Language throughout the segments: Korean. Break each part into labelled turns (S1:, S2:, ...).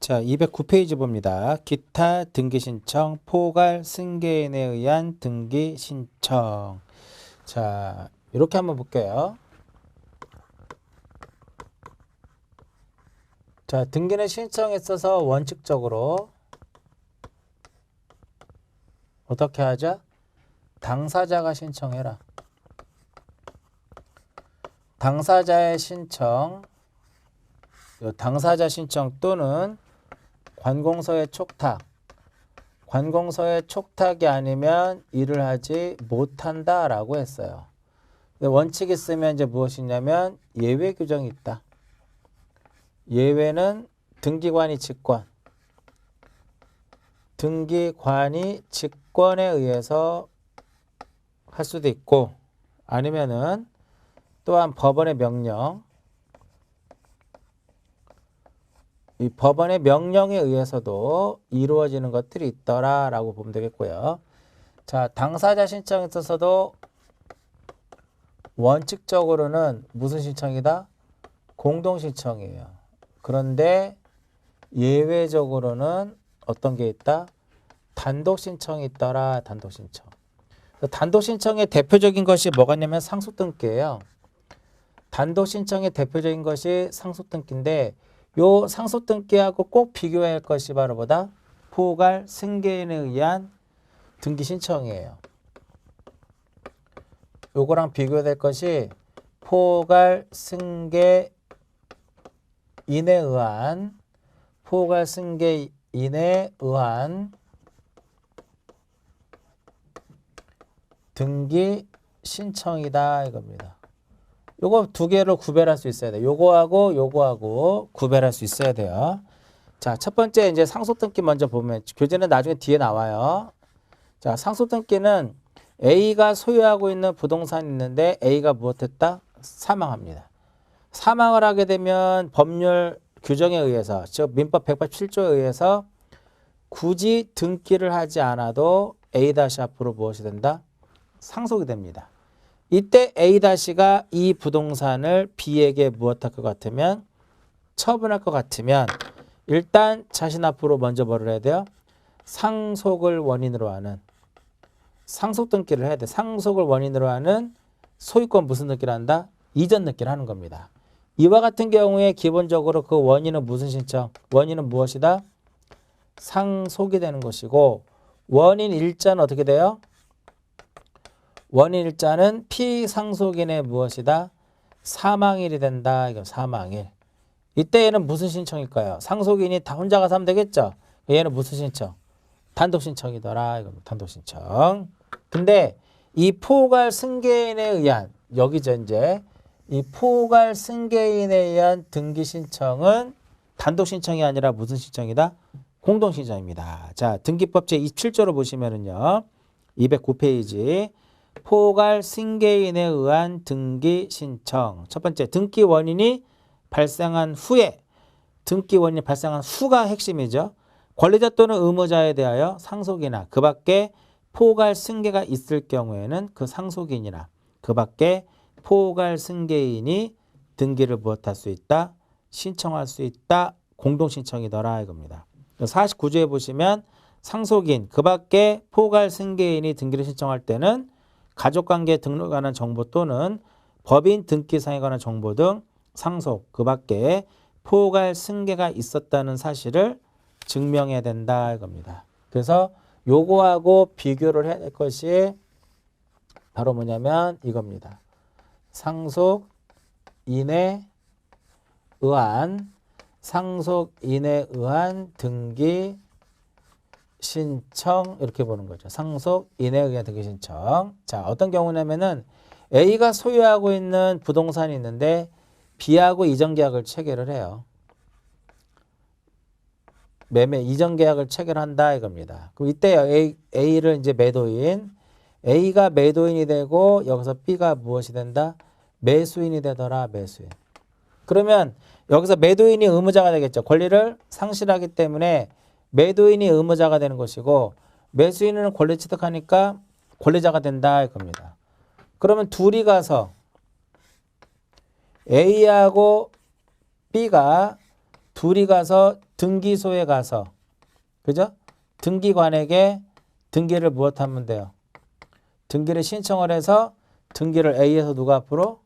S1: 자, 209페이지 봅니다. 기타 등기 신청, 포괄 승계인에 의한 등기 신청. 자, 이렇게 한번 볼게요. 자, 등기는 신청했어서 원칙적으로 어떻게 하자? 당사자가 신청해라. 당사자의 신청, 당사자 신청 또는 관공서의 촉탁. 관공서의 촉탁이 아니면 일을 하지 못한다라고 했어요. 원칙이 있으면 이제 무엇이냐면 예외 규정이 있다. 예외는 등기관이 직권. 등기관이 직권에 의해서 할 수도 있고 아니면은 또한 법원의 명령. 이 법원의 명령에 의해서도 이루어지는 것들이 있더라라고 보면 되겠고요. 자, 당사자 신청에 있어서도 원칙적으로는 무슨 신청이다? 공동 신청이에요. 그런데 예외적으로는 어떤 게 있다? 단독 신청이 있더라. 단독 신청. 단독 신청의 대표적인 것이 뭐가 있냐면 상속등기예요. 단독 신청의 대표적인 것이 상속등기인데 요 상속등기하고 꼭 비교해야 할 것이 바로 뭐다? 포괄 승계인에 의한 등기 신청이에요. 요거랑 비교될 것이 포괄 승계인에 의한 등기 신청이다 이겁니다. 요거 두 개로 구별할 수 있어야 돼요. 요거하고 구별할 수 있어야 돼요. 자, 첫 번째 이제 상속등기 먼저 보면 교재는 나중에 뒤에 나와요. 자, 상속등기는 A가 소유하고 있는 부동산이 있는데 A가 무엇했다? 사망합니다. 사망을 하게 되면 법률 규정에 의해서 즉 민법 187조에 의해서 굳이 등기를 하지 않아도 A-앞으로 무엇이 된다? 상속이 됩니다. 이때 A-가 이 부동산을 B에게 무엇할 것 같으면 처분할 것 같으면 일단 자신 앞으로 먼저 뭐를 해야 돼요? 상속을 원인으로 하는 상속 등기를 해야 돼. 상속을 원인으로 하는 소유권 무슨 등기를 한다? 이전 등기를 하는 겁니다. 이와 같은 경우에 기본적으로 그 원인은 무슨 신청? 원인은 무엇이다? 상속이 되는 것이고 원인 일자는 어떻게 돼요? 원인 일자는 피상속인의 무엇이다? 사망일이 된다. 이거 사망일. 이때 얘는 무슨 신청일까요? 상속인이 다 혼자 가서 하면 되겠죠? 얘는 무슨 신청? 단독 신청이더라. 이거 단독 신청. 근데 이 포괄 승계인에 의한 여기죠 이제 이 포괄 승계인에 의한 등기 신청은 단독 신청이 아니라 무슨 신청이다? 공동 신청입니다. 자, 등기법 제27조로 보시면은요. 209페이지. 포괄 승계인에 의한 등기 신청. 첫 번째, 등기 원인이 발생한 후에, 등기 원인이 발생한 후가 핵심이죠. 권리자 또는 의무자에 대하여 상속이나 그 밖에 포괄 승계가 있을 경우에는 그 상속인이나 그 밖에 포괄 승계인이 등기를 무엇할 수 있다? 신청할 수 있다. 공동 신청이더라 이겁니다. 49조에 보시면 상속인 그 밖에 포괄 승계인이 등기를 신청할 때는 가족관계 등록에 관한 정보 또는 법인 등기상에 관한 정보 등 상속 그 밖에 포괄 승계가 있었다는 사실을 증명해야 된다 이겁니다. 그래서 요거하고 비교를 해야 될 것이 바로 뭐냐면 이겁니다. 상속인에 의한 등기 신청 이렇게 보는 거죠. 상속인에 의한 등기 신청. 자, 어떤 경우냐면은 A가 소유하고 있는 부동산이 있는데 B하고 이전 계약을 체결을 해요. 매매 이전 계약을 체결한다 이겁니다. 그럼 이때 A를 이제 매도인, A가 매도인이 되고 여기서 B가 무엇이 된다? 매수인이 되더라. 매수인. 그러면 여기서 매도인이 의무자가 되겠죠. 권리를 상실하기 때문에 매도인이 의무자가 되는 것이고 매수인은 권리 취득하니까 권리자가 된다 이겁니다. 그러면 둘이 가서 A하고 B가 둘이 가서 등기소에 가서 그죠? 등기관에게 등기를 무엇하면 돼요? 등기를 신청을 해서 등기를 A에서 누가 앞으로?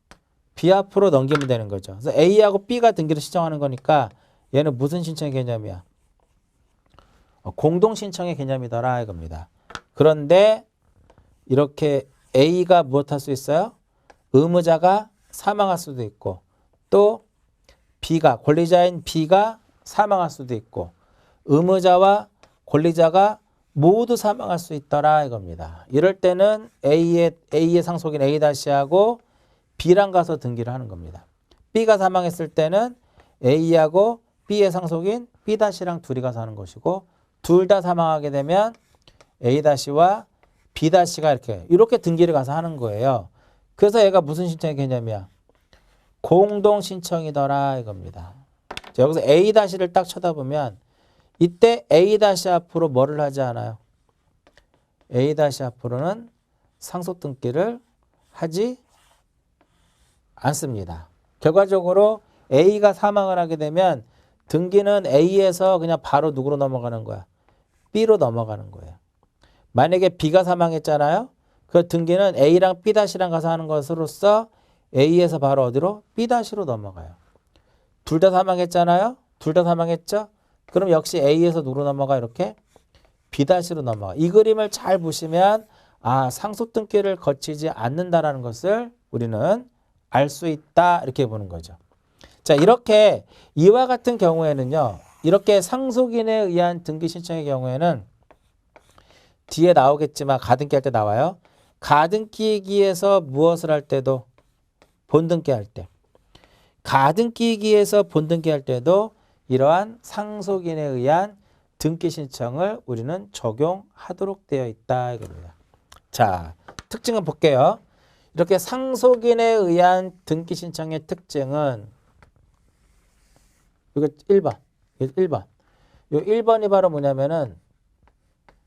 S1: B 앞으로 넘기면 되는 거죠. 그래서 A하고 B가 등기를 신청하는 거니까 얘는 무슨 신청의 개념이야? 공동 신청의 개념이더라 이겁니다. 그런데 이렇게 A가 무엇할 수 있어요? 의무자가 사망할 수도 있고 또 B가 권리자인 B가 사망할 수도 있고 의무자와 권리자가 모두 사망할 수 있더라 이겁니다. 이럴 때는 A의 상속인 A-하고 B랑 가서 등기를 하는 겁니다. B가 사망했을 때는 A하고 B의 상속인 B-랑 둘이 가서 하는 것이고 둘 다 사망하게 되면 A-와 B-가 이렇게 등기를 가서 하는 거예요. 그래서 얘가 무슨 신청의 개념이야? 공동 신청이더라 이겁니다. 자, 여기서 A-를 딱 쳐다보면 이때 A- 앞으로 뭐를 하지 않아요? A- 앞으로는 상속 등기를 하지 않습니다. 결과적으로 A가 사망을 하게 되면 등기는 A에서 그냥 바로 누구로 넘어가는 거야? B로 넘어가는 거예요. 만약에 B가 사망했잖아요. 그 등기는 A랑 B-랑 가서 하는 것으로서 A에서 바로 어디로? B-로 넘어가요. 둘 다 사망했잖아요. 둘 다 사망했죠. 그럼 역시 A에서 누구로 넘어가? 이렇게 B-로 넘어가. 이 그림을 잘 보시면 상속 등기를 거치지 않는다라는 것을 우리는 알 수 있다 이렇게 보는 거죠. 자, 이렇게 이와 같은 경우에는요. 이렇게 상속인에 의한 등기 신청의 경우에는 뒤에 나오겠지만 가등기 할 때 나와요. 가등기기에서 무엇을 할 때도 본등기 할 때. 가등기기에서 본등기 할 때도 이러한 상속인에 의한 등기 신청을 우리는 적용하도록 되어 있다 이겁니다. 자, 특징은 볼게요. 이렇게 상속인에 의한 등기 신청의 특징은 이거 1번. 이 1번이 바로 뭐냐면은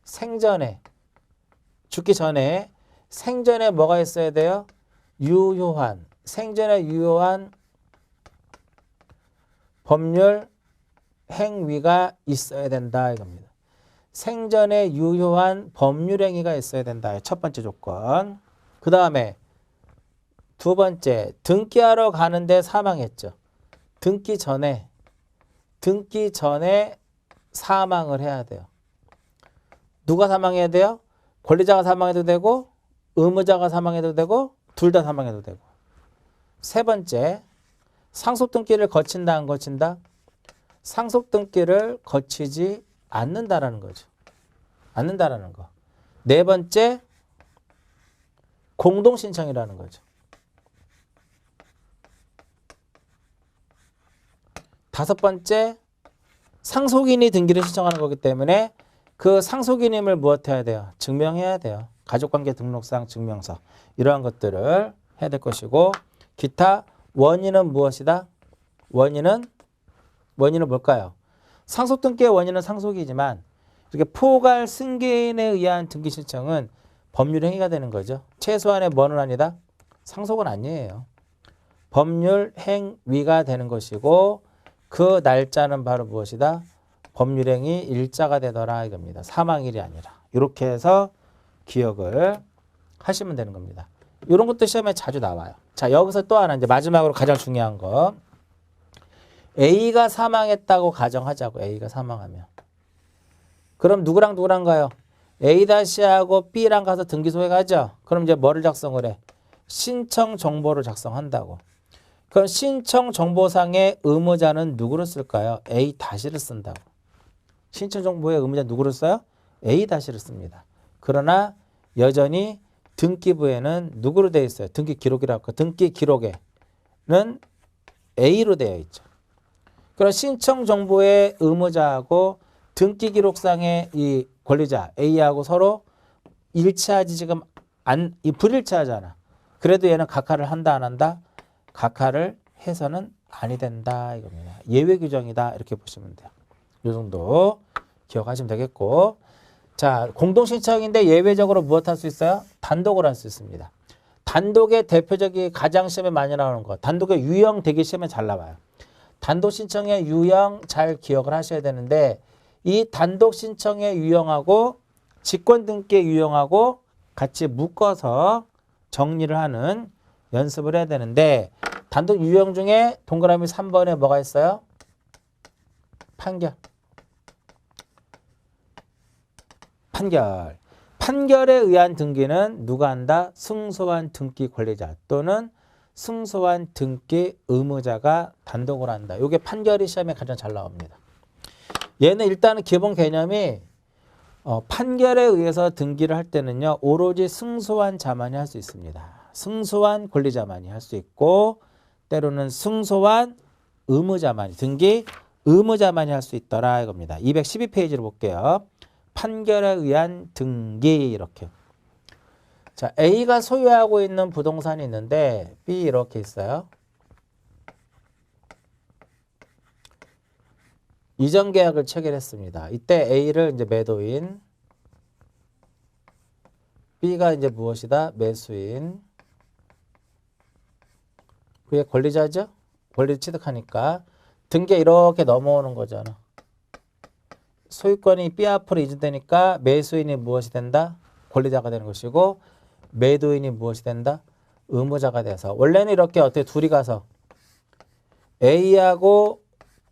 S1: 생전에 죽기 전에 생전에 뭐가 있어야 돼요? 생전에 유효한 법률 행위가 있어야 된다 이겁니다. 생전에 유효한 법률 행위가 있어야 된다. 첫 번째 조건. 그 다음에 두 번째, 등기하러 가는데 사망했죠. 등기 전에 사망을 해야 돼요. 누가 사망해야 돼요? 권리자가 사망해도 되고 의무자가 사망해도 되고 둘 다 사망해도 되고. 세 번째, 상속 등기를 거친다 안 거친다? 상속 등기를 거치지 않는다라는 거죠. 않는다라는 거. 네 번째, 공동 신청이라는 거죠. 다섯 번째, 상속인이 등기를 신청하는 거기 때문에 그 상속인임을 무엇해야 돼요? 증명해야 돼요. 가족관계 등록상 증명서 이러한 것들을 해야 될 것이고 기타 원인은 무엇이다? 원인은 뭘까요? 상속 등기의 원인은 상속이지만 이렇게 포괄 승계인에 의한 등기 신청은 법률 행위가 되는 거죠. 최소한의 뭐는 아니다? 상속은 아니에요. 법률 행위가 되는 것이고 그 날짜는 바로 무엇이다? 법률행위 일자가 되더라 이겁니다. 사망일이 아니라. 이렇게 해서 기억을 하시면 되는 겁니다. 이런 것도 시험에 자주 나와요. 자, 여기서 또 하나 이제 마지막으로 가장 중요한 거. A가 사망했다고 가정하자고. A가 사망하면. 그럼 누구랑 가요? A-하고 B랑 가서 등기소에 가죠. 그럼 이제 뭐를 작성을 해? 신청 정보를 작성한다고. 그럼 신청 정보상의 의무자는 누구를 쓸까요? A-를 쓴다고. 신청 정보의 의무자 누구를 써요? A-를 씁니다. 그러나 여전히 등기부에는 누구로 되어 있어요? 등기 기록이라고. 등기 기록에는 A로 되어 있죠. 그럼 신청 정보의 의무자하고 등기 기록상의 이 권리자 A하고 서로 일치하지 지금 불일치하잖아. 그래도 얘는 각하를 한다 안 한다? 각하를 해서는 아니 된다 이겁니다. 예외 규정이다 이렇게 보시면 돼요. 이 정도 기억하시면 되겠고, 자, 공동신청인데 예외적으로 무엇 할 수 있어요? 단독으로 할 수 있습니다. 단독의 대표적인 가장 시험에 많이 나오는 거, 단독의 유형 대기 시험에 잘 나와요. 단독 신청의 유형 잘 기억을 하셔야 되는데 이 단독 신청의 유형하고 직권 등기의 유형하고 같이 묶어서 정리를 하는 연습을 해야 되는데 단독 유형 중에 동그라미 3번에 뭐가 있어요? 판결. 판결. 판결에 의한 등기는 누가 한다? 승소한 등기 권리자 또는 승소한 등기 의무자가 단독으로 한다. 이게 판결이 시험에 가장 잘 나옵니다. 얘는 일단은 기본 개념이 판결에 의해서 등기를 할 때는요. 오로지 승소한 자만이 할 수 있습니다. 승소한 권리자만이 할 수 있고 때로는 승소한 의무자만이 등기 의무자만이 할 수 있더라 이겁니다. 212페이지를 볼게요. 판결에 의한 등기 이렇게. 자, A가 소유하고 있는 부동산이 있는데 B 이렇게 있어요. 이전 계약을 체결했습니다. 이때 A를 이제 매도인, B가 이제 무엇이다? 매수인. 그게 권리자죠? 권리를 취득하니까 등기가 이렇게 넘어오는 거잖아. 소유권이 B 앞으로 이전되니까 매수인이 무엇이 된다? 권리자가 되는 것이고 매도인이 무엇이 된다? 의무자가 돼서 원래는 이렇게 어떻게 둘이 가서 A하고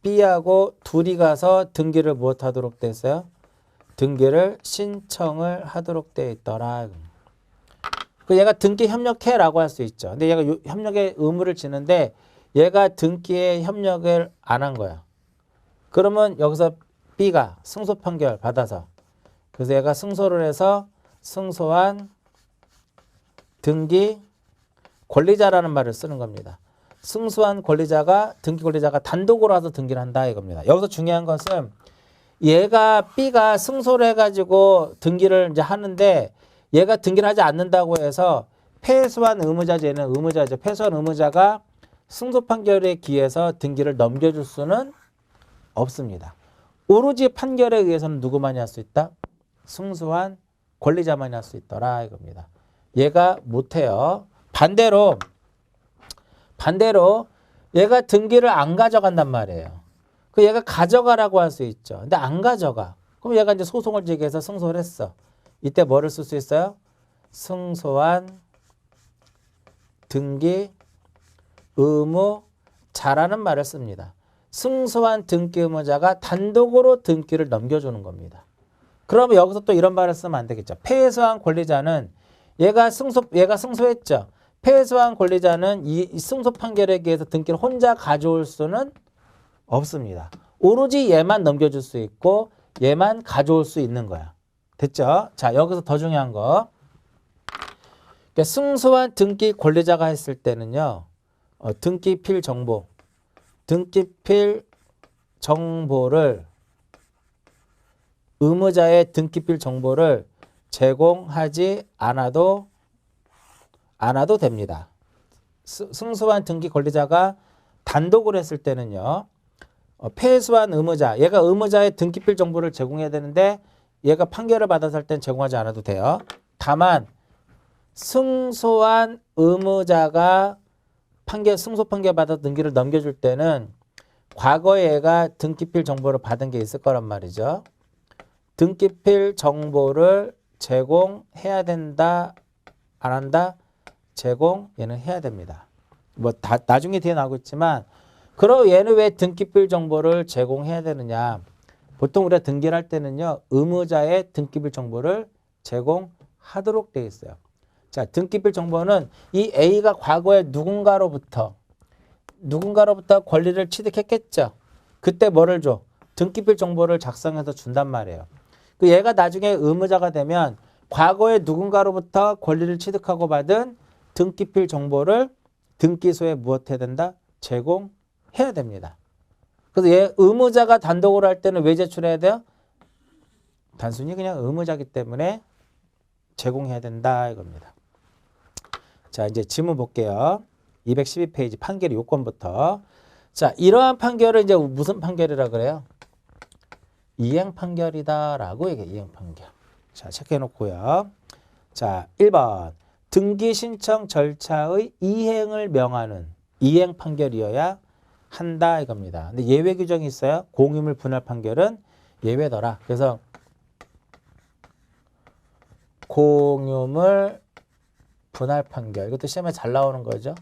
S1: B하고 둘이 가서 등기를 무엇하도록 돼 있어요? 등기를 신청을 하도록 돼 있더라. 그 얘가 등기 협력해라고 할 수 있죠. 근데 얘가 협력의 의무를 지는데 얘가 등기에 협력을 안 한 거야. 그러면 여기서 B가 승소 판결 받아서 그래서 얘가 승소를 해서 승소한 등기 권리자라는 말을 쓰는 겁니다. 승소한 권리자가 등기 권리자가 단독으로 와서 등기를 한다 이겁니다. 여기서 중요한 것은 얘가 B가 승소를 해가지고 등기를 이제 하는데 얘가 등기를 하지 않는다고 해서 패소한 의무자죠. 얘는 의무자죠. 패소한 의무자가 승소 판결에 기해서 등기를 넘겨줄 수는 없습니다. 오로지 판결에 의해서는 누구만이 할 수 있다? 승소한 권리자만이 할 수 있더라 이겁니다. 얘가 못해요. 반대로 얘가 등기를 안 가져간단 말이에요. 그 얘가 가져가라고 할 수 있죠. 근데 안 가져가. 그럼 얘가 이제 소송을 제기해서 승소를 했어. 이때 뭐를 쓸 수 있어요? 승소한 등기 의무자라는 말을 씁니다. 승소한 등기 의무자가 단독으로 등기를 넘겨주는 겁니다. 그러면 여기서 또 이런 말을 쓰면 안 되겠죠. 패소한 권리자는 얘가 승소했죠. 패소한 권리자는 이 승소 판결에 의해서 등기를 혼자 가져올 수는 없습니다. 오로지 얘만 넘겨줄 수 있고 얘만 가져올 수 있는 거야. 됐죠? 자, 여기서 더 중요한 거. 그러니까 승소한 등기 권리자가 했을 때는요. 등기필 정보를 의무자의 등기필 정보를 제공하지 않아도 됩니다. 승소한 등기 권리자가 단독으로 했을 때는요. 패소한 의무자, 얘가 의무자의 등기필 정보를 제공해야 되는데 얘가 판결을 받아서 할 땐 제공하지 않아도 돼요. 다만 승소한 의무자가 승소 판결 받아서 등기를 넘겨줄 때는 과거에 얘가 등기필 정보를 받은 게 있을 거란 말이죠. 등기필 정보를 제공해야 된다, 안 한다? 얘는 해야 됩니다. 뭐 나중에 뒤에 나오겠지만 그럼 얘는 왜 등기필 정보를 제공해야 되느냐? 보통 우리가 등기를 할 때는요. 의무자의 등기필 정보를 제공하도록 되어 있어요. 자, 등기필 정보는 이 A가 과거에 누군가로부터 권리를 취득했겠죠. 그때 뭐를 줘? 등기필 정보를 작성해서 준단 말이에요. 그 얘가 나중에 의무자가 되면 과거에 누군가로부터 권리를 취득하고 받은 등기필 정보를 등기소에 무엇해야 된다? 제공해야 됩니다. 그래서 얘 의무자가 단독으로 할 때는 왜 제출해야 돼요? 단순히 그냥 의무자기 때문에 제공해야 된다 이겁니다. 자, 이제 지문 볼게요. 212페이지 판결의 요건부터. 자, 이러한 판결을 이제 무슨 판결이라 그래요? 이행 판결이다라고 얘기해. 이행 판결. 자, 체크해 놓고요. 자, 1번. 등기 신청 절차의 이행을 명하는 이행 판결이어야 한다 이겁니다. 근데 예외 규정이 있어요. 공유물 분할 판결은 예외더라. 그래서 공유물 분할 판결 이것도 시험에 잘 나오는 거죠.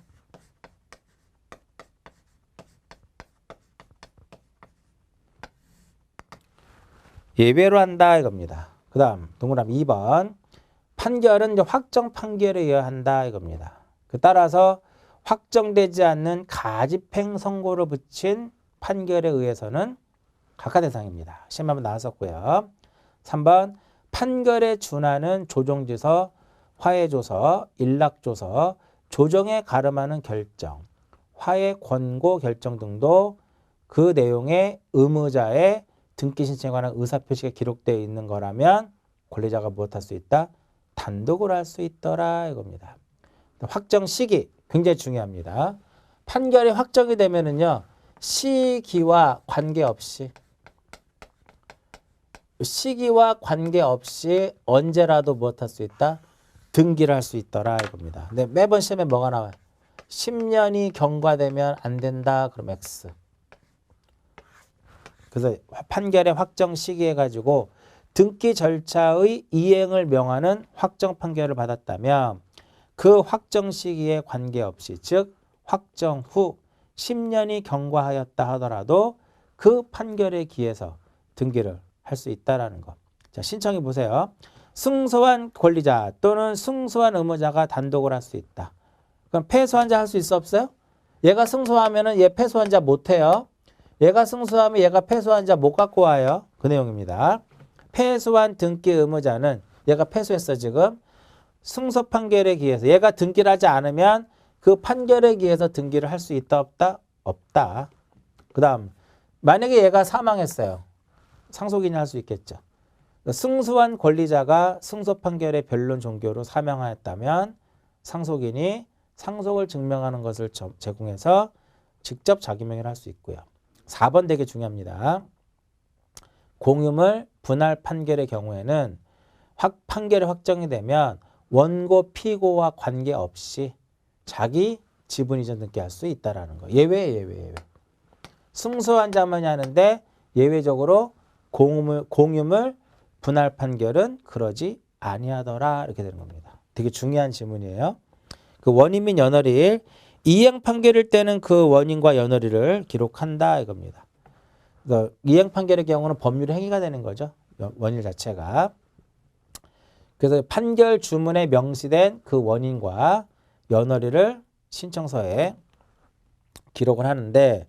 S1: 예외로 한다 이겁니다. 그 다음 동그라미 2번 판결은 이제 확정 판결에 의해야 한다 이겁니다. 따라서 확정되지 않는 가집행 선고를 붙인 판결에 의해서는 각하 대상입니다. 시험 한번 나왔었고요. 3번 판결에 준하는 조정지서, 화해조서, 일락조서, 조정에 가름하는 결정, 화해 권고 결정 등도 그 내용의 의무자의 등기 신청에 관한 의사표시가 기록되어 있는 거라면 권리자가 무엇할 수 있다? 단독으로 할 수 있더라 이겁니다. 확정 시기 굉장히 중요합니다. 판결이 확정이 되면은요 시기와 관계없이 언제라도 무엇할 수 있다? 등기를 할 수 있더라 이겁니다. 근데 매번 시험에 뭐가 나와요? 10년이 경과되면 안 된다. 그럼 X. 그래서 판결의 확정 시기에 가지고 등기 절차의 이행을 명하는 확정 판결을 받았다면 그 확정 시기에 관계없이 즉 확정 후 10년이 경과하였다 하더라도 그 판결에 기해서 등기를 할 수 있다라는 것. 자, 신청해 보세요. 승소한 권리자 또는 승소한 의무자가 단독을 할 수 있다. 그럼 패소한 자 할 수 있어 없어요? 얘가 승소하면은 얘 패소한 자 못 해요. 얘가 승소하면 얘가 패소한 자 못 갖고 와요. 그 내용입니다. 패소한 등기 의무자는 얘가 패소했어 지금. 승소 판결에 기해서 얘가 등기를 하지 않으면 그 판결에 기해서 등기를 할 수 있다 없다? 없다. 그 다음 만약에 얘가 사망했어요. 상속인이 할 수 있겠죠. 승소한 권리자가 승소 판결의 변론 종교로 사망하였다면 상속인이 상속을 증명하는 것을 제공해서 직접 자기명의를 할 수 있고요. 4번 되게 중요합니다. 공유물 분할 판결의 경우에는 판결이 확정이 되면 원고 피고와 관계없이 자기 지분 이전 등기할 수 있다라는 거. 예외. 승소한 자만이 하는데 예외적으로 공유물 분할 판결은 그러지 아니하더라 이렇게 되는 겁니다. 되게 중요한 지문이에요. 그 원인 및 연월일 이행 판결일 때는 그 원인과 연월일을 기록한다 이겁니다. 그러니까 이행 판결의 경우는 법률 행위가 되는 거죠. 원인 자체가. 그래서 판결 주문에 명시된 그 원인과 연월일을 신청서에 기록을 하는데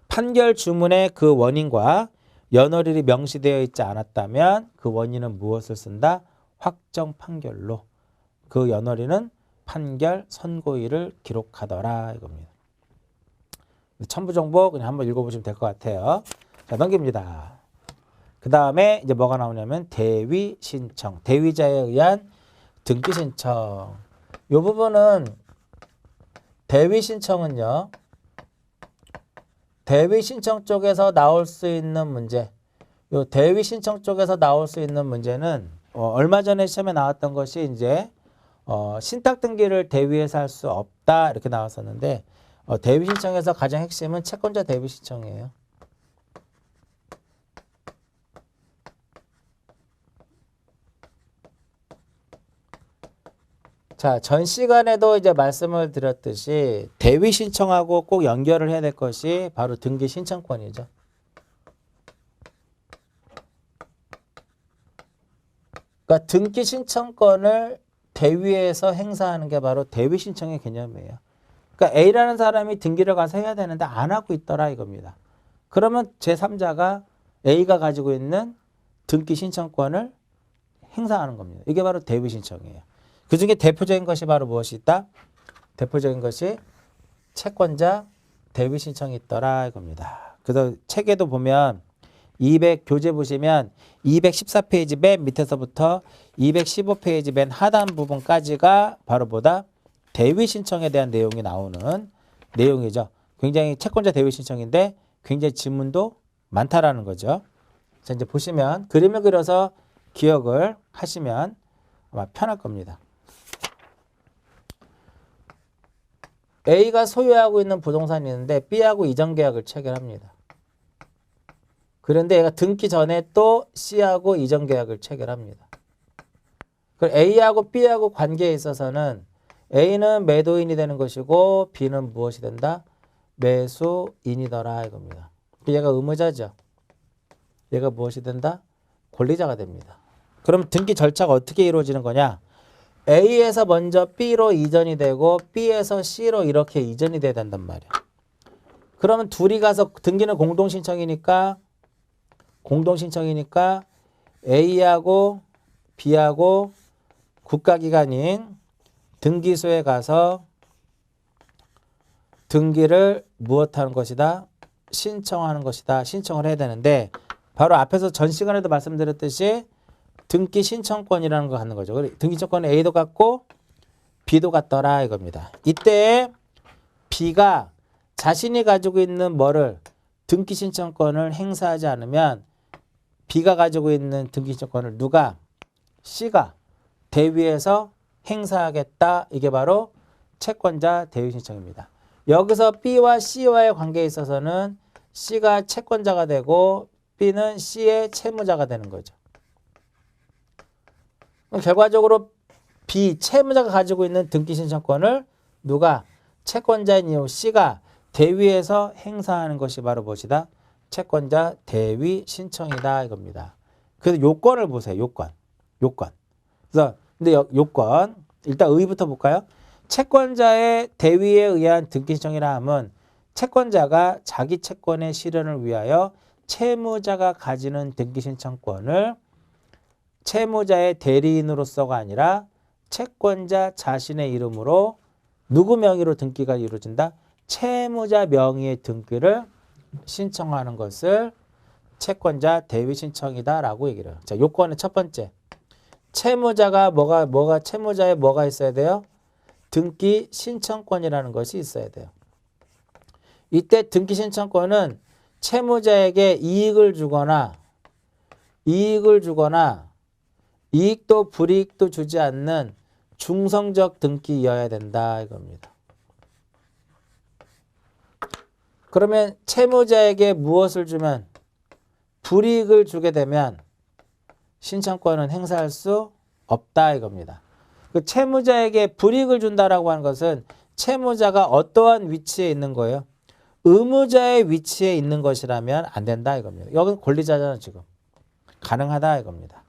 S1: 판결 주문에 그 원인과 연월일이 명시되어 있지 않았다면 그 원인은 무엇을 쓴다? 확정 판결로. 그 연월일은 판결 선고일을 기록하더라 이겁니다. 첨부 정보 그냥 한번 읽어보시면 될 것 같아요. 자, 넘깁니다. 그 다음에 이제 뭐가 나오냐면 대위 신청, 대위자에 의한 등기 신청. 이 부분은 대위 신청은요. 대위 신청 쪽에서 나올 수 있는 문제. 요 대위 신청 쪽에서 나올 수 있는 문제는 얼마 전에 시험에 나왔던 것이 이제 신탁 등기를 대위에서 할 수 없다 이렇게 나왔었는데 대위 신청에서 가장 핵심은 채권자 대위 신청이에요. 자, 전 시간에도 이제 말씀을 드렸듯이 대위 신청하고 꼭 연결을 해야 될 것이 바로 등기 신청권이죠. 그러니까 등기 신청권을 대위에서 행사하는 게 바로 대위 신청의 개념이에요. 그러니까 A라는 사람이 등기를 가서 해야 되는데 안 하고 있더라 이겁니다. 그러면 제3자가 A가 가지고 있는 등기 신청권을 행사하는 겁니다. 이게 바로 대위 신청이에요. 그 중에 대표적인 것이 바로 무엇이 있다? 대표적인 것이 채권자 대위 신청이 있더라 이겁니다. 그래서 책에도 보면 교재 보시면 214페이지 맨 밑에서부터 215페이지 맨 하단 부분까지가 바로 뭐다? 대위 신청에 대한 내용이 나오는 내용이죠. 굉장히 채권자 대위 신청인데 굉장히 지문도 많다라는 거죠. 자, 이제 보시면 그림을 그려서 기억을 하시면 아마 편할 겁니다. A가 소유하고 있는 부동산이 있는데 B하고 이전 계약을 체결합니다. 그런데 얘가 등기 전에 또 C하고 이전 계약을 체결합니다. 그럼 A하고 B하고 관계에 있어서는 A는 매도인이 되는 것이고 B는 무엇이 된다? 매수인이더라 이겁니다. 얘가 의무자죠. 얘가 무엇이 된다? 권리자가 됩니다. 그럼 등기 절차가 어떻게 이루어지는 거냐? A에서 먼저 B로 이전이 되고 B에서 C로 이렇게 이전이 돼야 된단 말이야. 그러면 둘이 가서 등기는 공동신청이니까 A하고 B하고 국가기관인 등기소에 가서 등기를 무엇하는 것이다? 신청하는 것이다. 신청을 해야 되는데 바로 앞에서 전 시간에도 말씀드렸듯이 등기 신청권이라는 거 갖는 거죠. 등기 신청권은 A도 갖고 B도 갖더라 이겁니다. 이때 B가 자신이 가지고 있는 뭐를 등기 신청권을 행사하지 않으면 B가 가지고 있는 등기 신청권을 누가? C가 대위에서 행사하겠다. 이게 바로 채권자 대위 신청입니다. 여기서 B와 C와의 관계에 있어서는 C가 채권자가 되고 B는 C의 채무자가 되는 거죠. 결과적으로 B 채무자가 가지고 있는 등기 신청권을 누가? 채권자인 이후 C가 대위에서 행사하는 것이 바로 무엇이다? 채권자 대위 신청이다 이겁니다. 그래서 요건을 보세요. 요건. 그래서 근데 요건 일단 의의부터 볼까요? 채권자의 대위에 의한 등기 신청이라 함은 채권자가 자기 채권의 실현을 위하여 채무자가 가지는 등기 신청권을 채무자의 대리인으로서가 아니라 채권자 자신의 이름으로 누구 명의로 등기가 이루어진다? 채무자 명의의 등기를 신청하는 것을 채권자 대위 신청이다라고 얘기를 해요. 자, 요건은 첫 번째. 채무자가 채무자에 뭐가 있어야 돼요? 등기 신청권이라는 것이 있어야 돼요. 이때 등기 신청권은 채무자에게 이익을 주거나 이익도 불이익도 주지 않는 중성적 등기여야 된다 이겁니다. 그러면 채무자에게 무엇을 주면 불이익을 주게 되면 신청권은 행사할 수 없다 이겁니다. 그 채무자에게 불이익을 준다라고 하는 것은 채무자가 어떠한 위치에 있는 거예요? 의무자의 위치에 있는 것이라면 안 된다 이겁니다. 여기는 권리자잖아 지금. 가능하다 이겁니다.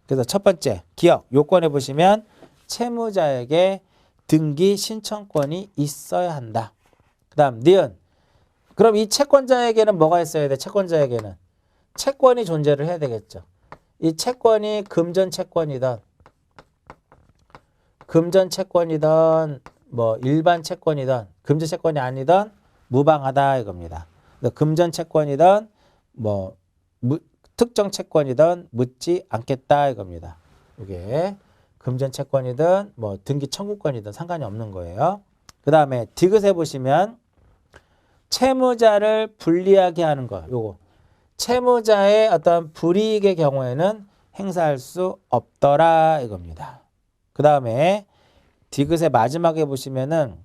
S1: 그래서 첫 번째 기억 요건에 보시면 채무자에게 등기 신청권이 있어야 한다. 그 다음 니은 그럼 이 채권자에게는 뭐가 있어야 돼? 채권자에게는 채권이 존재를 해야 되겠죠. 이 채권이 금전 채권이든 뭐 일반 채권이든 금전 채권이 아니든 무방하다 이겁니다. 금전 채권이든 뭐 특정 채권이든 묻지 않겠다 이겁니다. 이게 금전 채권이든 뭐 등기 청구권이든 상관이 없는 거예요. 그 다음에 디귿에 보시면 채무자를 불리하게 하는 거 요거 채무자의 어떤 불이익의 경우에는 행사할 수 없더라 이겁니다. 그 다음에 디귿의 마지막에 보시면은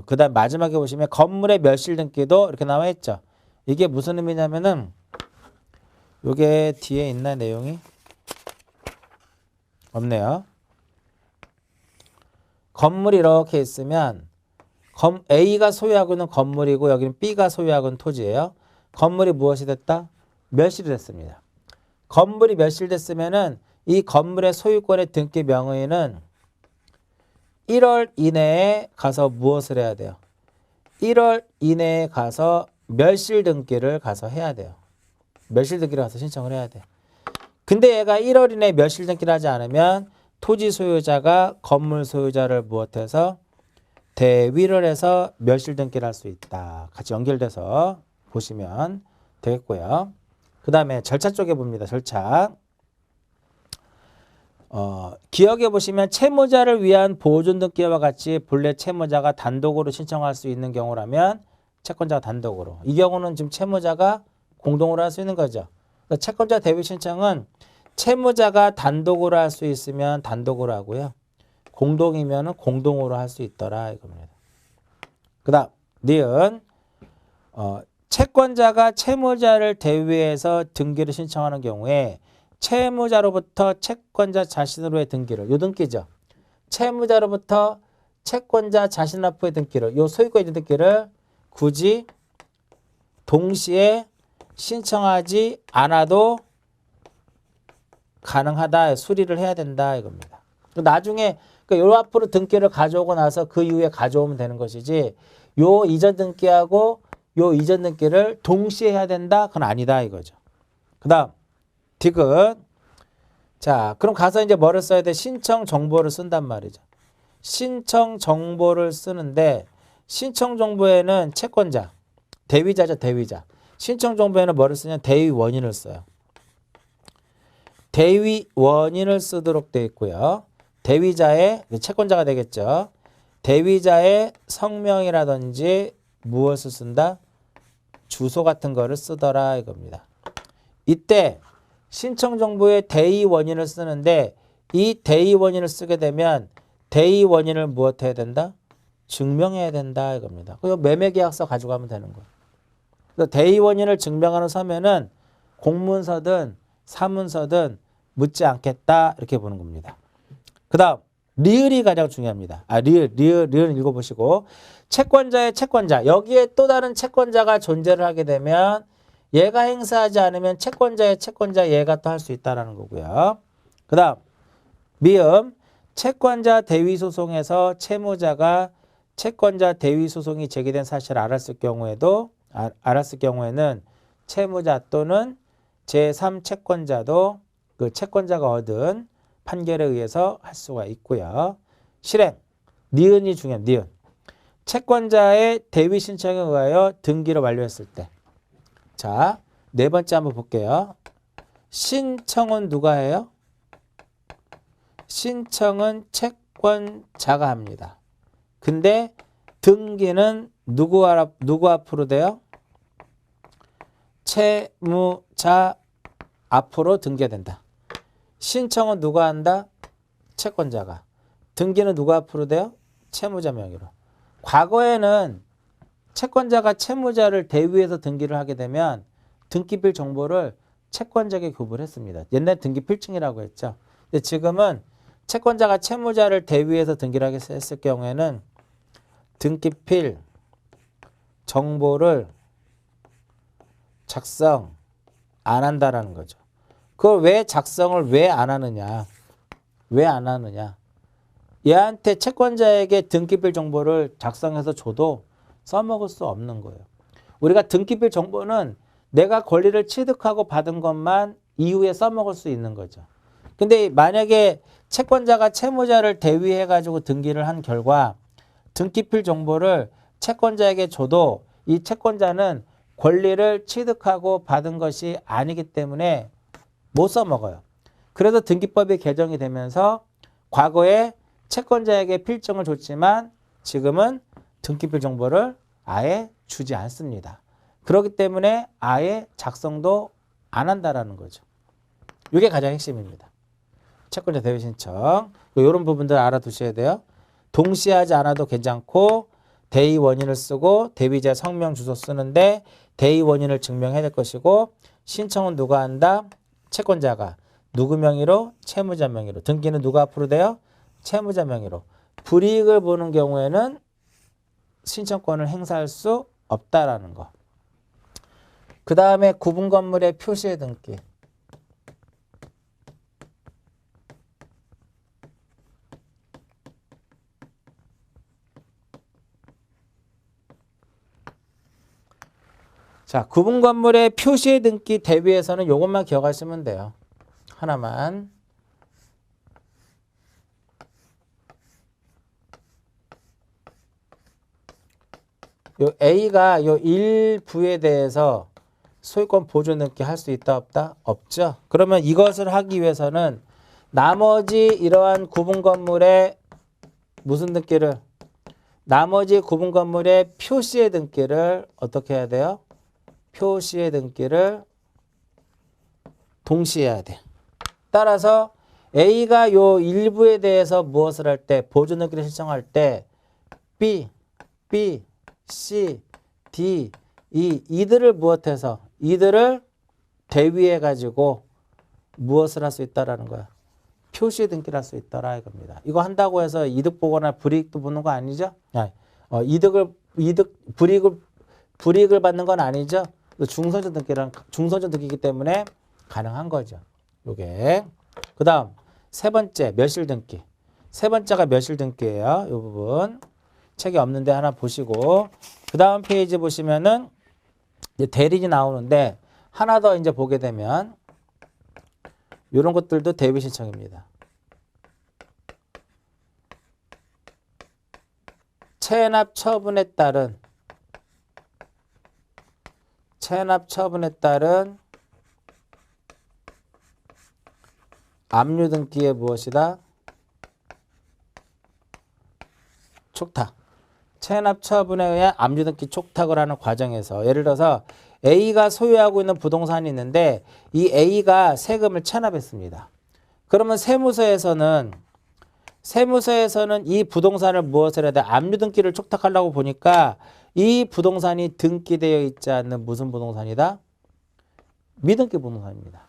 S1: 그 다음 마지막에 보시면 건물의 멸실 등기도 이렇게 나와 있죠. 이게 무슨 의미냐면은 요게 뒤에 있나 내용이? 없네요. 건물이 이렇게 있으면 A가 소유하고 있는 건물이고 여기는 B가 소유하고 있는 토지예요. 건물이 무엇이 됐다? 멸실이 됐습니다. 건물이 멸실됐으면은 이 건물의 소유권의 등기 명의는 1월 이내에 가서 무엇을 해야 돼요? 1월 이내에 가서 멸실 등기를 가서 해야 돼요. 멸실 등기를 가서 신청을 해야 돼. 근데 얘가 1월 이내에 멸실 등기를 하지 않으면 토지 소유자가 건물 소유자를 무엇해서 대위를 해서 멸실 등기를 할 수 있다. 같이 연결돼서 보시면 되겠고요. 그 다음에 절차 쪽에 봅니다. 절차. 기억해 보시면 채무자를 위한 보존 등기와 같이 본래 채무자가 단독으로 신청할 수 있는 경우라면 채권자가 단독으로. 이 경우는 지금 채무자가 공동으로 할 수 있는 거죠. 그러니까 채권자 대위 신청은 채무자가 단독으로 할 수 있으면 단독으로 하고요. 공동이면은 공동으로 할 수 있더라 이겁니다. 그다음 니은 채권자가 채무자를 대위해서 등기를 신청하는 경우에 채무자로부터 채권자 자신으로의 등기를 요 등기죠. 채무자로부터 채권자 자신 앞의 등기를 요 소유권 이전 등기를 굳이 동시에 신청하지 않아도 가능하다. 수리를 해야 된다 이겁니다. 나중에 요 앞으로 등기를 가져오고 나서 그 이후에 가져오면 되는 것이지 요 이전 등기하고 요 이전 등기를 동시에 해야 된다? 그건 아니다 이거죠. 그 다음 디귿. 자 그럼 가서 이제 뭐를 써야 돼? 신청 정보를 쓴단 말이죠. 신청 정보를 쓰는데 신청 정보에는 채권자, 대위자죠. 대위자. 신청 정보에는 뭐를 쓰냐면 대위 원인을 써요. 대위 원인을 쓰도록 되어 있고요. 대위자의 채권자가 되겠죠. 대위자의 성명이라든지 무엇을 쓴다? 주소 같은 거를 쓰더라 이겁니다. 이때 신청 정보에 대위 원인을 쓰는데 이 대위 원인을 쓰게 되면 대위 원인을 무엇 해야 된다? 증명해야 된다 이겁니다. 그리고 매매계약서 가져가면 되는 거예요. 그래서 대위 원인을 증명하는 서면은 공문서든 사문서든 묻지 않겠다 이렇게 보는 겁니다. 그 다음 리을이 가장 중요합니다. 리을은 읽어보시고 채권자의 채권자 여기에 또 다른 채권자가 존재를 하게 되면 얘가 행사하지 않으면 채권자의 채권자 얘가 또 할 수 있다는 거고요. 그 다음 미음 채권자 대위 소송에서 채무자가 채권자 대위 소송이 제기된 사실을 알았을 경우에는 채무자 또는 제3채권자도 그 채권자가 얻은 판결에 의해서 할 수가 있고요. 실행 니은이 중요합니다. 니은 채권자의 대위 신청에 의하여 등기를 완료했을 때 자, 네 번째 한번 볼게요. 신청은 누가 해요? 신청은 채권자가 합니다. 근데 등기는 누구 앞으로 돼요? 채무자 앞으로 등기된다. 신청은 누가 한다? 채권자가. 등기는 누구 앞으로 돼요? 채무자 명의로. 과거에는 채권자가 채무자를 대위해서 등기를 하게 되면 등기필 정보를 채권자에게 교부를 했습니다. 옛날 등기필증이라고 했죠. 근데 지금은 채권자가 채무자를 대위해서 등기를 하게 했을 경우에는 등기필 정보를 작성 안 한다라는 거죠. 그걸 왜 작성을 왜 안 하느냐? 왜 안 하느냐? 얘한테 채권자에게 등기필 정보를 작성해서 줘도 써먹을 수 없는 거예요. 우리가 등기필 정보는 내가 권리를 취득하고 받은 것만 이후에 써먹을 수 있는 거죠. 근데 만약에 채권자가 채무자를 대위해가지고 등기를 한 결과 등기필 정보를 채권자에게 줘도 이 채권자는 권리를 취득하고 받은 것이 아니기 때문에 못 써먹어요. 그래서 등기법이 개정이 되면서 과거에 채권자에게 필증을 줬지만 지금은 등기필 정보를 아예 주지 않습니다. 그렇기 때문에 아예 작성도 안 한다라는 거죠. 이게 가장 핵심입니다. 채권자 대위 신청. 이런 부분들 알아두셔야 돼요. 동시에 하지 않아도 괜찮고 대위 원인을 쓰고 대위자 성명 주소 쓰는데 대위 원인을 증명해야 될 것이고 신청은 누가 한다? 채권자가. 누구 명의로? 채무자 명의로. 등기는 누가 앞으로 돼요? 채무자 명의로. 불이익을 보는 경우에는 신청권을 행사할 수 없다라는 거. 그 다음에 구분 건물의 표시의 등기. 자, 구분 건물의 표시의 등기 대비해서는 이것만 기억하시면 돼요. 하나만. 요 A가 요 일부에 대해서 소유권 보존 등기 할 수 있다 없다? 없죠. 그러면 이것을 하기 위해서는 나머지 이러한 구분 건물의 무슨 등기를? 나머지 구분 건물의 표시의 등기를 어떻게 해야 돼요? 표시의 등기를 동시에 해야 돼. 따라서 A가 요 일부에 대해서 무엇을 할 때, 보존등기를 신청할 때 B, C, D, 이들을 무엇해서, 이들을 대위해 가지고 무엇을 할 수 있다라는 거야. 표시 등기를 할 수 있다라 이겁니다. 이거 한다고 해서 이득 보거나 불이익도 보는 거 아니죠? 불이익을 받는 건 아니죠. 중선적 등기이기 때문에 가능한 거죠. 요게. 그 다음, 세 번째, 멸실 등기. 세 번째가 멸실 등기예요. 이 부분. 책이 없는데 하나 보시고. 그 다음 페이지 보시면은 이제 대리인이 나오는데 하나 더 이제 보게 되면 이런 것들도 대위 신청입니다. 체납 처분에 따른 압류 등기의 무엇이다? 촉탁. 체납 처분에 의한 압류 등기 촉탁을 하는 과정에서 예를 들어서 A가 소유하고 있는 부동산이 있는데 이 A가 세금을 체납했습니다. 그러면 세무서에서는 이 부동산을 무엇을 해야 돼? 압류 등기를 촉탁하려고 보니까 이 부동산이 등기되어 있지 않는 무슨 부동산이다? 미등기 부동산입니다.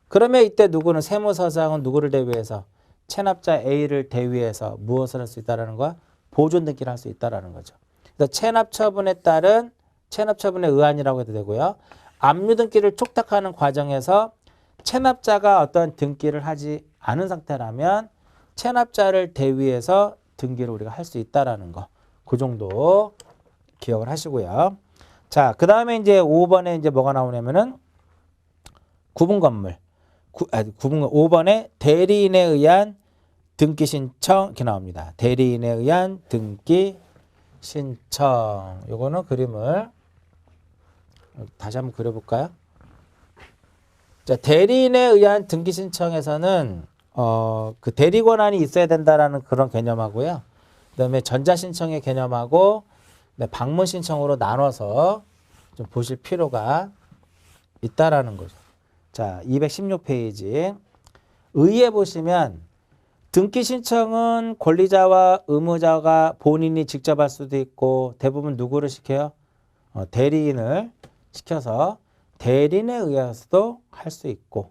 S1: 그러면 이때 누구는 세무서장은 누구를 대위해서 체납자 A를 대위해서 무엇을 할 수 있다라는 거야? 보존 등기를 할 수 있다라는 거죠. 그래서 체납 처분에 따른 체납 처분의 의안이라고 해도 되고요. 압류 등기를 촉탁하는 과정에서 체납자가 어떤 등기를 하지 않은 상태라면 체납자를 대위해서 등기를 우리가 할 수 있다라는 거. 그 정도 기억을 하시고요. 자, 그 다음에 이제 5번에 이제 뭐가 나오냐면은 구분 건물. 5번에 대리인에 의한 등기 신청 이렇게 나옵니다. 대리인에 의한 등기 신청. 요거는 그림을 다시 한번 그려볼까요? 자, 대리인에 의한 등기 신청에서는 그 대리 권한이 있어야 된다라는 그런 개념하고요. 그다음에 전자 신청의 개념하고 방문 신청으로 나눠서 좀 보실 필요가 있다라는 거죠. 자, 216페이지. 의에 보시면 등기 신청은 권리자와 의무자가 본인이 직접 할 수도 있고 대부분 누구를 시켜요? 대리인을 시켜서 대리인에 의해서도 할 수 있고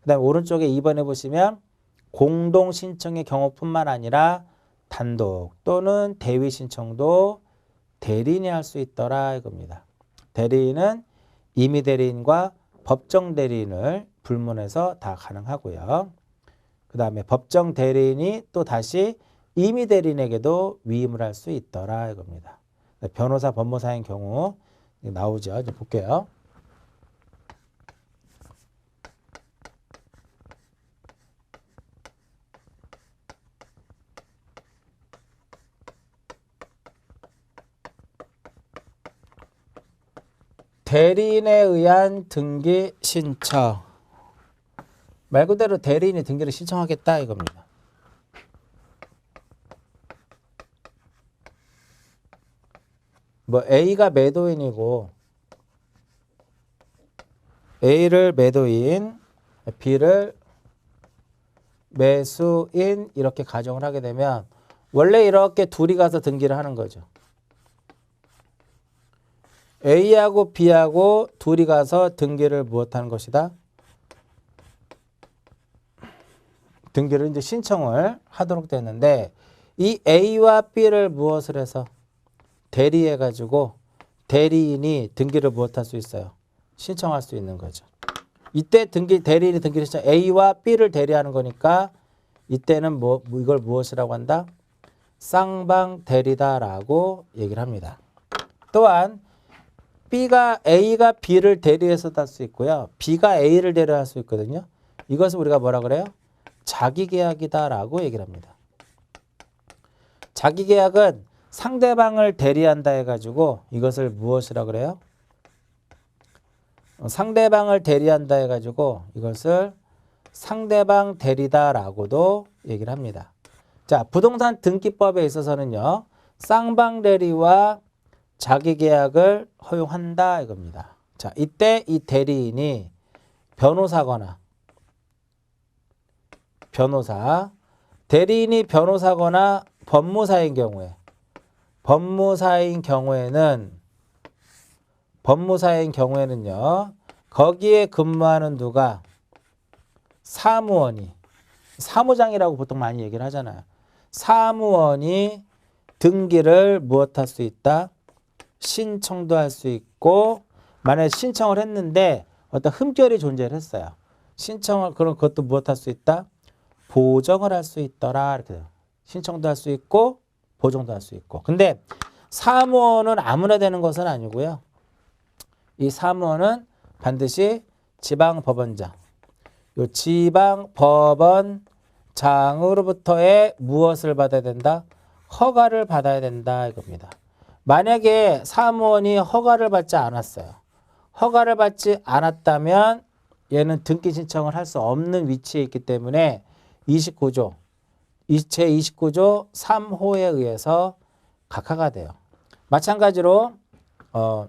S1: 그 다음에 오른쪽에 2번에 보시면 공동 신청의 경우뿐만 아니라 단독 또는 대위 신청도 대리인이 할 수 있더라 이겁니다. 대리인은 임의 대리인과 법정 대리인을 불문해서 다 가능하고요. 그 다음에 법정 대리인이 또 다시 임의 대리인에게도 위임을 할 수 있더라 이겁니다. 변호사, 법무사인 경우 나오죠. 이제 볼게요. 대리인에 의한 등기 신청. 말 그대로 대리인이 등기를 신청하겠다 이겁니다. 뭐 A가 매도인이고 A를 매도인, B를 매수인 이렇게 가정을 하게 되면 원래 이렇게 둘이 가서 등기를 하는 거죠. A하고 B하고 둘이 가서 등기를 무엇하는 것이다? 등기를 이제 신청을 하도록 되는데 이 A와 B를 무엇을 해서 대리해 가지고 대리인이 등기를 무엇할 수 있어요? 신청할 수 있는 거죠. 이때 대리인이 등기를 신청 A와 B를 대리하는 거니까 이때는 이걸 무엇이라고 한다? 쌍방 대리다라고 얘기를 합니다. 또한 A가 B를 대리해서도 할 수 있고요. B가 A를 대리할 수 있거든요. 이것을 우리가 뭐라 그래요? 자기계약이다라고 얘기를 합니다. 자기계약은 상대방을 대리한다 해가지고 이것을 무엇이라고 그래요? 상대방을 대리한다 해가지고 이것을 상대방 대리다라고도 얘기를 합니다. 자, 부동산 등기법에 있어서는요. 쌍방 대리와 자기계약을 허용한다 이겁니다. 자, 이때 이 대리인이 변호사거나 변호사. 대리인이 변호사거나 법무사인 경우에는요. 거기에 근무하는 누가? 사무원이. 사무장이라고 보통 많이 얘기를 하잖아요. 사무원이 등기를 무엇할 수 있다? 신청도 할 수 있고, 만약에 신청을 했는데 어떤 흠결이 존재를 했어요. 그럼 그것도 무엇할 수 있다? 보정을 할 수 있더라. 이렇게 돼요. 신청도 할 수 있고 보정도 할 수 있고. 근데 사무원은 아무나 되는 것은 아니고요. 이 사무원은 반드시 지방법원장. 요 지방법원장으로부터의 무엇을 받아야 된다? 허가를 받아야 된다 이겁니다. 만약에 사무원이 허가를 받지 않았어요. 허가를 받지 않았다면 얘는 등기 신청을 할 수 없는 위치에 있기 때문에 제29조 3호에 의해서 각하가 돼요. 마찬가지로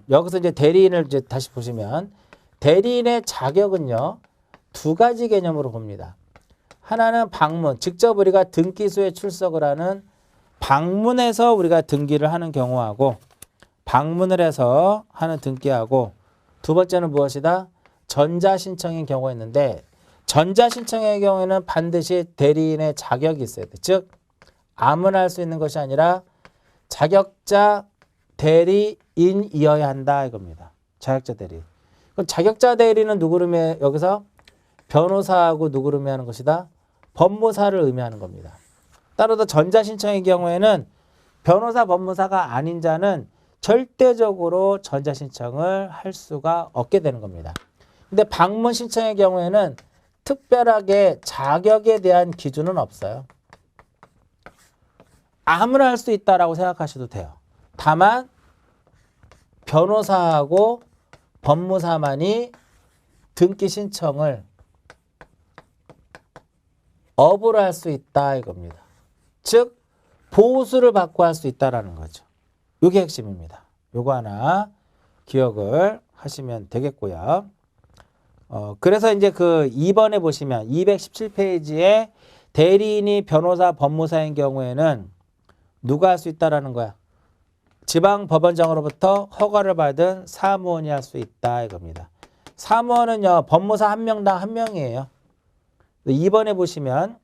S1: 여기서 이제 대리인을 이제 다시 보시면 대리인의 자격은요. 두 가지 개념으로 봅니다. 하나는 방문, 직접 우리가 등기소에 출석을 하는 방문해서 우리가 등기를 하는 경우하고 방문을 해서 하는 등기하고 두 번째는 무엇이다? 전자신청인 경우가 있는데 전자신청의 경우에는 반드시 대리인의 자격이 있어야 돼. 즉 아무나 할 수 있는 것이 아니라 자격자 대리인이어야 한다 이겁니다. 자격자 대리. 그럼 자격자 대리는 누구를 의미해? 여기서 변호사하고 누구를 의미하는 것이다? 법무사를 의미하는 겁니다. 따라서 전자신청의 경우에는 변호사, 법무사가 아닌 자는 절대적으로 전자신청을 할 수가 없게 되는 겁니다. 근데 방문 신청의 경우에는 특별하게 자격에 대한 기준은 없어요. 아무나 할 수 있다라고 생각하셔도 돼요. 다만 변호사하고 법무사만이 등기 신청을 업으로 할 수 있다 이겁니다. 즉 보수를 받고 할 수 있다라는 거죠. 이게 핵심입니다. 요거 하나 기억을 하시면 되겠고요. 그래서 이제 그 2번에 보시면 217페이지에 대리인이 변호사, 법무사인 경우에는 누가 할 수 있다라는 거야? 지방법원장으로부터 허가를 받은 사무원이 할 수 있다 이겁니다. 사무원은요. 법무사 한 명당 한 명이에요. 2번에 보시면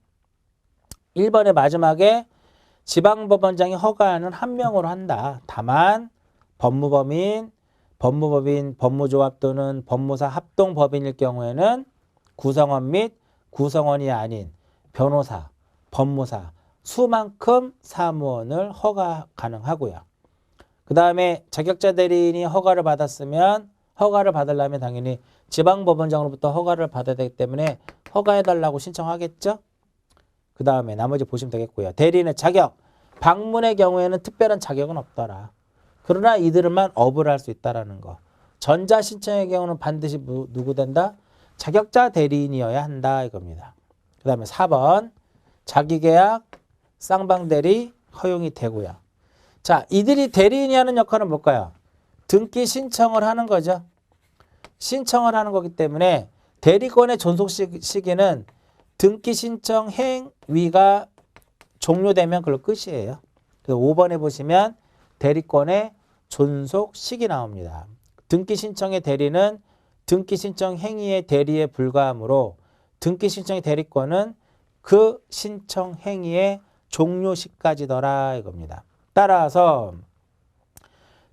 S1: 1번의 마지막에 지방법원장이 허가하는 한 명으로 한다. 다만 법무법인, 법무조합 또는 법무사 합동법인일 경우에는 구성원 및 구성원이 아닌 변호사, 법무사 수만큼 사무원을 허가 가능하고요. 그 다음에 자격자 대리인이 허가를 받았으면 허가를 받으려면 당연히 지방법원장으로부터 허가를 받아야 되기 때문에 허가해달라고 신청하겠죠. 그 다음에 나머지 보시면 되겠고요. 대리인의 자격, 방문의 경우에는 특별한 자격은 없더라. 그러나 이들만 업을 할 수 있다는 거. 전자신청의 경우는 반드시 누구 된다? 자격자 대리인이어야 한다 이겁니다. 그 다음에 4번 자기계약, 쌍방대리 허용이 되고요. 자, 이들이 대리인이 하는 역할은 뭘까요? 등기 신청을 하는 거죠. 신청을 하는 거기 때문에 대리권의 존속 시기는 등기 신청 행위가 종료되면 그걸로 끝이에요. 그래서 5번에 보시면 대리권의 존속 시기 나옵니다. 등기 신청의 대리는 등기 신청 행위의 대리에 불과하므로 등기 신청의 대리권은 그 신청 행위의 종료 시까지더라 이겁니다. 따라서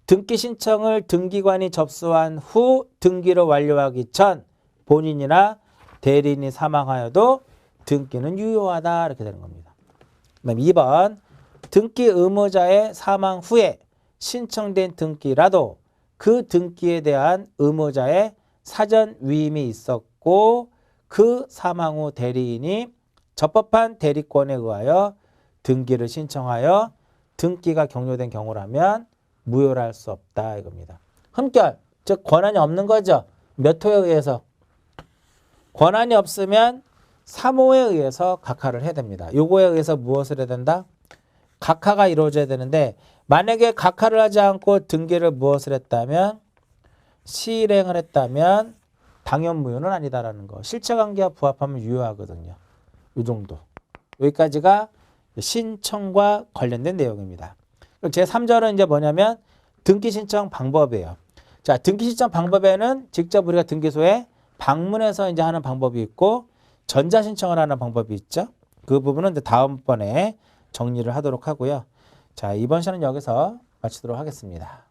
S1: 등기 신청을 등기관이 접수한 후 등기를 완료하기 전 본인이나 대리인이 사망하여도 등기는 유효하다 이렇게 되는 겁니다. 그다음 2번 등기 의무자의 사망 후에 신청된 등기라도 그 등기에 대한 의무자의 사전 위임이 있었고 그 사망 후 대리인이 적법한 대리권에 의하여 등기를 신청하여 등기가 경료된 경우라면 무효를 할 수 없다 이겁니다. 흠결, 즉 권한이 없는 거죠. 몇 호에 의해서? 권한이 없으면 3호에 의해서 각하를 해야 됩니다. 요거에 의해서 무엇을 해야 된다? 각하가 이루어져야 되는데 만약에 각하를 하지 않고 등기를 무엇을 했다면 시일행을 했다면 당연 무효는 아니다라는 거. 실체관계와 부합하면 유효하거든요. 이 정도. 여기까지가 신청과 관련된 내용입니다. 제 3절은 이제 뭐냐면 등기 신청 방법이에요. 자, 등기 신청 방법에는 직접 우리가 등기소에 방문해서 이제 하는 방법이 있고 전자 신청을 하는 방법이 있죠. 그 부분은 이제 다음번에 정리를 하도록 하고요. 자, 이번 시간은 여기서 마치도록 하겠습니다.